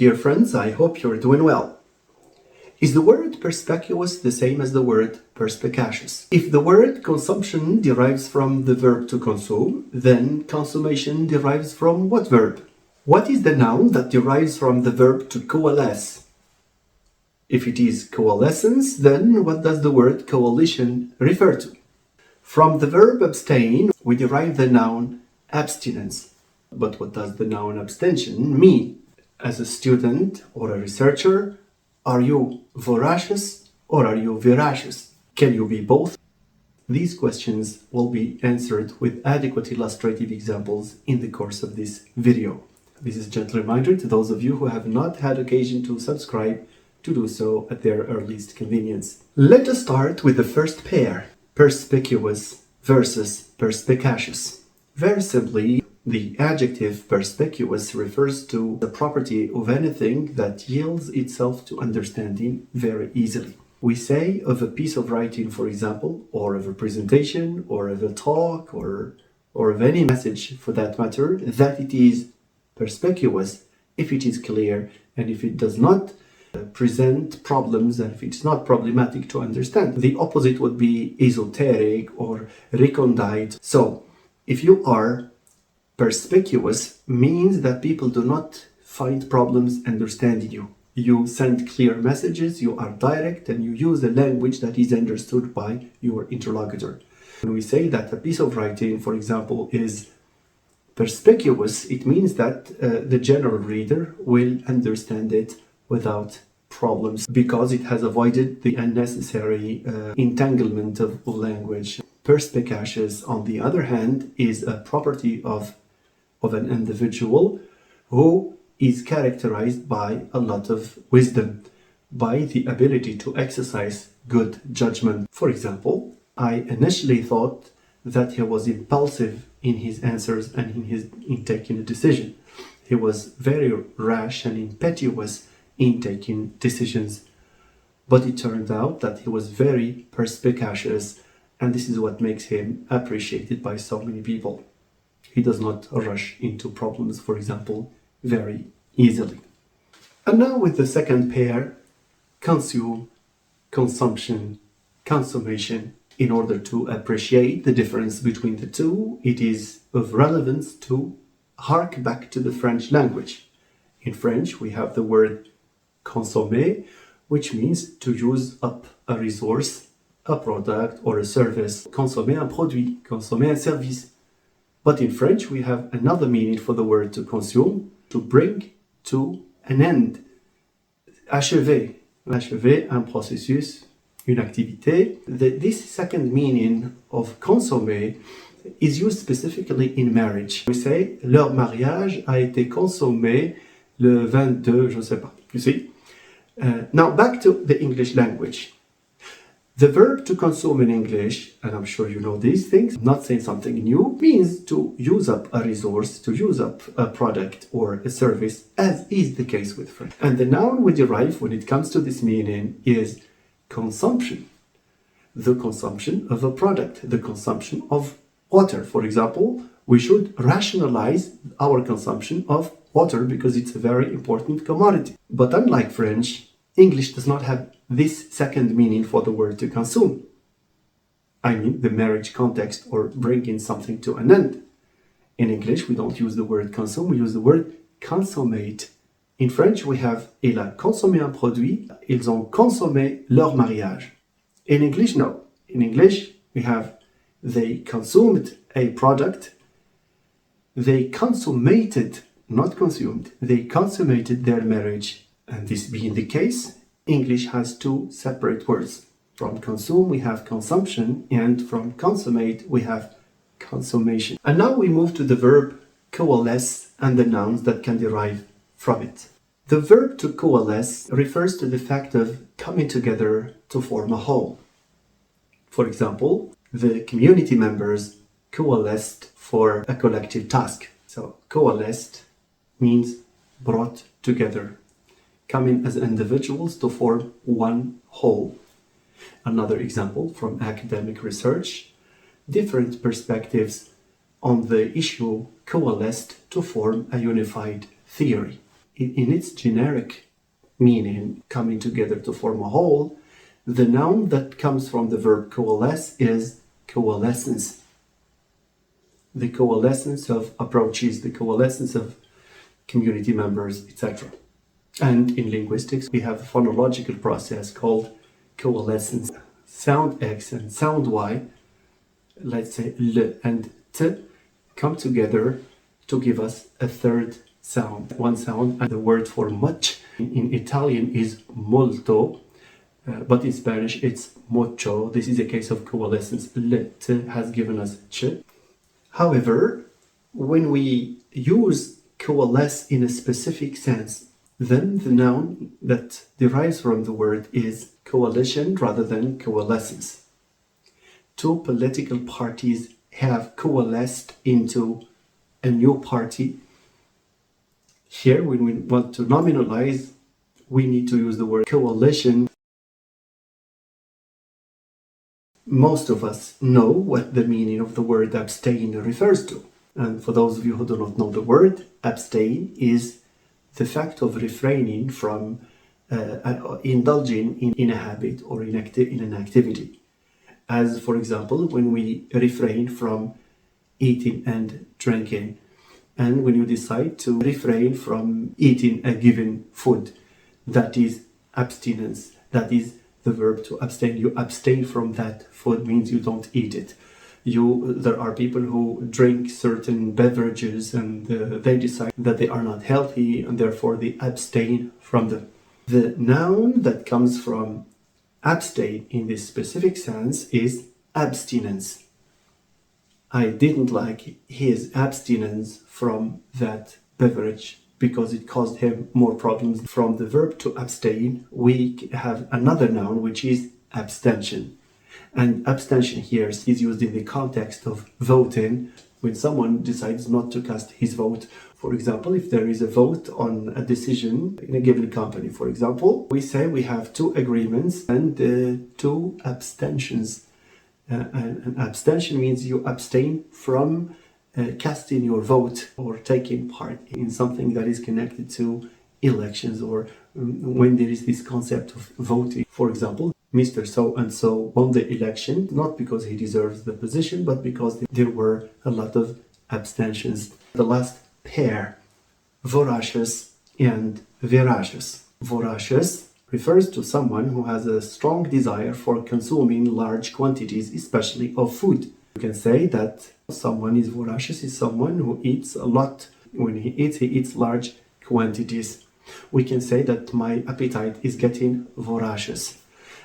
dear friends, I hope you're doing well. Is the word perspicuous the same as the word perspicacious? If the word consumption derives from the verb to consume, then consummation derives from what verb? What is the noun that derives from the verb to coalesce? If it is coalescence, then what does the word coalition refer to? From the verb abstain, we derive the noun abstinence. But what does the noun abstention mean? As a student or a researcher, are you voracious or are you veracious? Can you be both? These questions will be answered with adequate illustrative examples in the course of this video. This is a gentle reminder to those of you who have not had occasion to subscribe to do so at their earliest convenience. Let us start with the first pair, perspicuous versus perspicacious. Very simply, the adjective perspicuous refers to the property of anything that yields itself to understanding very easily. We say of a piece of writing, for example, or of a presentation, or of a talk, or of any message for that matter, that it is perspicuous if it is clear and if it does not present problems and if it's not problematic to understand. The opposite would be esoteric or recondite. So, if you are perspicuous, means that people do not find problems understanding you. You send clear messages, you are direct, and you use a language that is understood by your interlocutor. When we say that a piece of writing, for example, is perspicuous, it means that the general reader will understand it without problems because it has avoided the unnecessary entanglement of language. Perspicacious, on the other hand, is a property of an individual who is characterized by a lot of wisdom, by the ability to exercise good judgment. For example, I initially thought that he was impulsive in his answers and in taking a decision. He was very rash and impetuous in taking decisions. But it turned out that he was very perspicacious, and this is what makes him appreciated by so many people. He does not rush into problems, for example, very easily. And now with the second pair, consume, consumption, consummation. In order to appreciate the difference between the two, it is of relevance to hark back to the French language. In French, we have the word consumer, which means to use up a resource, a product or a service. Consommer un produit, consommer un service. But in French, we have another meaning for the word to consume, to bring to an end. Achever. Achever un processus, une activité. This second meaning of consommer is used specifically in marriage. We say, leur mariage a été consommé le 22, je ne sais pas. You see? Now back to the English language. The verb to consume in English, and I'm sure you know these things, I'm not saying something new, means to use up a resource, to use up a product or a service, as is the case with French. And the noun we derive when it comes to this meaning is consumption. The consumption of a product, the consumption of water. For example, we should rationalize our consumption of water because it's a very important commodity. But unlike French, English does not have this second meaning for the word to consume. I mean the marriage context or bringing something to an end. In English, we don't use the word consume, we use the word consummate. In French, we have il a consommé un produit, ils ont consommé leur mariage. In English, no. In English, we have they consumed a product, they consummated, not consumed, they consummated their marriage. And this being the case, English has two separate words. From consume, we have consumption, and from consummate, we have consummation. And now we move to the verb coalesce and the nouns that can derive from it. The verb to coalesce refers to the fact of coming together to form a whole. For example, the community members coalesced for a collective task. So coalesced means brought together, coming as individuals to form one whole. Another example from academic research, different perspectives on the issue coalesced to form a unified theory. in its generic meaning, coming together to form a whole, the noun that comes from the verb coalesce is coalescence. The coalescence of approaches, the coalescence of community members, etc. And in linguistics, we have a phonological process called coalescence. Sound X and sound Y, let's say L and T, come together to give us a third sound. One sound, and the word for much in Italian is molto, but in Spanish it's mucho. This is a case of coalescence. L, T has given us ch. However, when we use coalesce in a specific sense, then the noun that derives from the word is coalition rather than coalescence. Two political parties have coalesced into a new party. Here, when we want to nominalize, we need to use the word coalition. Most of us know what the meaning of the word abstain refers to. And for those of you who do not know the word, abstain is the fact of refraining from indulging in a habit or in an activity. As, for example, when we refrain from eating and drinking, and when you decide to refrain from eating a given food, that is abstinence. That is the verb to abstain. You abstain from that food means you don't eat it. There are people who drink certain beverages and they decide that they are not healthy and therefore they abstain from them. The noun that comes from abstain in this specific sense is abstinence. I didn't like his abstinence from that beverage because it caused him more problems. From the verb to abstain, we have another noun which is abstention. And abstention here is used in the context of voting, when someone decides not to cast his vote. For example, if there is a vote on a decision in a given company, for example, we say we have two agreements and two abstentions. An abstention means you abstain from casting your vote or taking part in something that is connected to elections, or when there is this concept of voting. For example, Mr. So-and-so won the election, not because he deserves the position, but because there were a lot of abstentions. The last pair, voracious and veracious. Voracious refers to someone who has a strong desire for consuming large quantities, especially of food. You can say that someone is voracious is someone who eats a lot. When he eats large quantities. We can say that my appetite is getting voracious.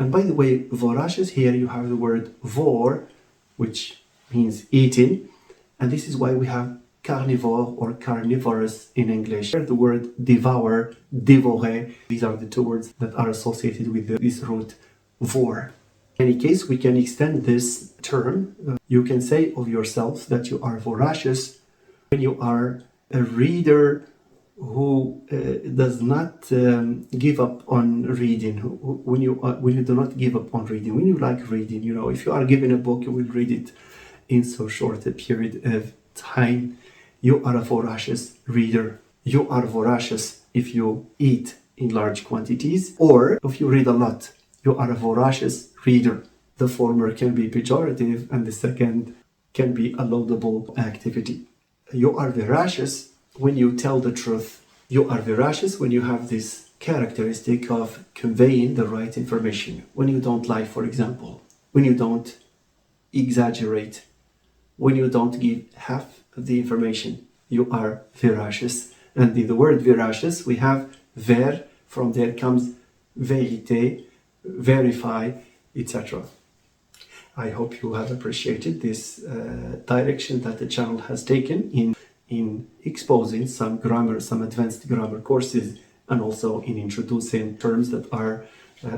And by the way, voracious, here you have the word vor, which means eating. And this is why we have carnivore or carnivorous in English. The word devour, dévorer, these are the two words that are associated with this root vor. In any case, we can extend this term. You can say of yourself that you are voracious when you are a reader who does not give up on reading. When you do not give up on reading, when you like reading, if you are given a book, you will read it in so short a period of time. You are a voracious reader. You are voracious if you eat in large quantities, or if you read a lot. You are a voracious reader. The former can be pejorative and the second can be a laudable activity. You are veracious when you tell the truth. You are veracious when you have this characteristic of conveying the right information. When you don't lie, for example. When you don't exaggerate. When you don't give half of the information. You are veracious. And in the word veracious, we have ver. From there comes vérité, verify, etc. I hope you have appreciated this direction that the channel has taken in exposing some grammar, some advanced grammar courses, and also in introducing terms that are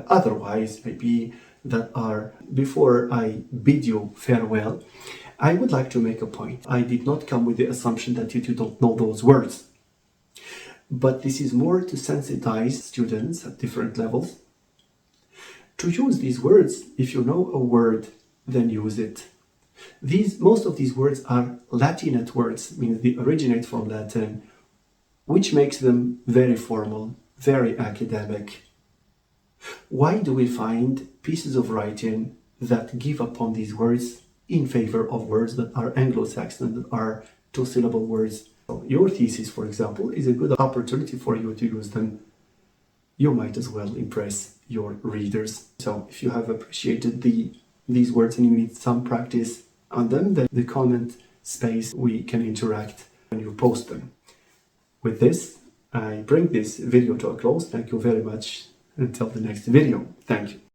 otherwise maybe that are. Before I bid you farewell, I would like to make a point. I did not come with the assumption that you don't know those words, but this is more to sensitize students at different levels to use these words. If you know a word, then use it. Most of these words are Latinate words, means they originate from Latin. which makes them very formal, very academic. Why do we find pieces of writing that give upon these words in favor of words that are Anglo-Saxon, that are two-syllable words? So your thesis, for example, is a good opportunity for you to use them. You might as well impress your readers. So if you have appreciated these words and you need some practice on them, then the comment space, we can interact when you post them. With this, I bring this video to a close. Thank you very much. Until the next video. Thank you.